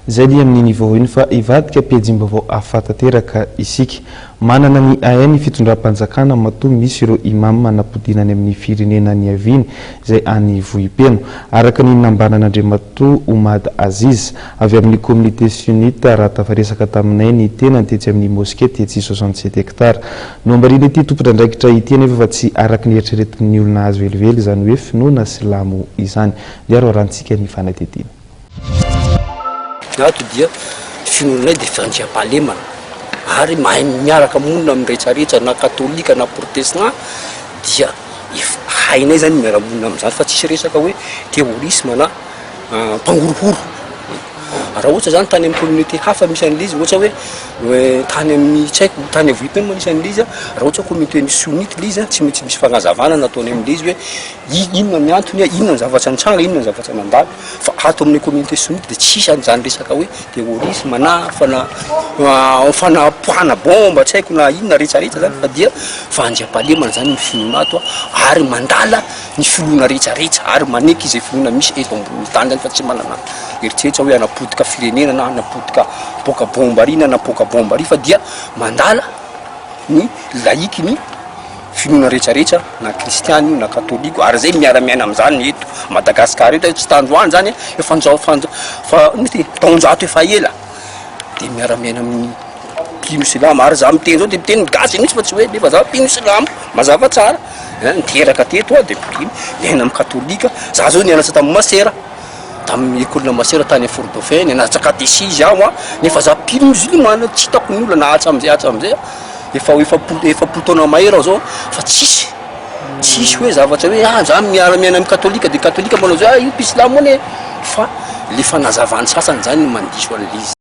zay dia amin'ny niveau iny fa ivadika piajimbavao afatateraka isika manana ny AN fitondram-panjakana matoa misy ireo imam manapodinany amin'ny firenena ny aviny zay any vohipeno araka ny nambanan'Andriamatoa Omad Aziz avy amin'ny communauté sunnite raha tafaresaka taminay ny tena tetsy amin'ny mosquée tetsy 67 hectares no ambariny ity tompondradraikitra ity nefa fa tsy araka ny eritreretin'ny olona azo velively zany hoe finoana silamo izany diaro arantsika ny fanatetiny ato dia finoanay dia fandriam-pahalemana ary mahay miaraka monina amin'ny rehetrarehetra na katolika na protestant dia hainay zany miara-monina amin'izany fa tsisy resaka hoe terrorisme na mpangorohoro raha ohatra zany tany amin'ny communauté hafa misy an'izy ohatra hoe tany amin'ny tsaiko tany avohipeny moa misy an'izy raha ohatra communauté ny sunnite lizy tsy maintsy misy fagnazavana nataony amin'izy hoe inona ny antony inona ny zavatra nitranga inona ny zavatra nandalo fa ato amin'ny communauté sunnite dia tsisy an'izany resaka hoe terrorisme na fanapohana bomba tsy haiko na inona rehetrarehetra zany fa dia fandriam-pahalemana zany ny finoana ato ary mandala ny filoana rehetrarehetra ary maneky izay filoana misy eto ambony tany zany fa tsy manana eritreretra hoe anapodika firenena na anapodika boka bombary na napoka bombary fa dia mandala ny laiky ny finoana rehetrarehetra na kristiany na katolika ary zay miara-miaina amin'izany eto Madagasikara eto tsy tandroany zany efa taonjato efa ela dia miara-miaina amin'ny mpino silamo ary za miteny zao dia miteny gasy mihitsy fa tsy hoe nefa za mpino silamo mazava tsara niteraka teto dia mpino miaina amin'ny katolika za zao nianatra tamin'ny masera tamin'ny école masera tany à Fort-Dauphin nianatra catéchisme aho nefa za mpino musulmane tsy hitako ny olona na atra amizay efa taona mahery aho zao fa tsisy hoe zavatra hoe za miara-miaina amin'ny katolika dia katolika manao zao io mpisilamo ane fa le fanazavany sasany zany mandiso an'izy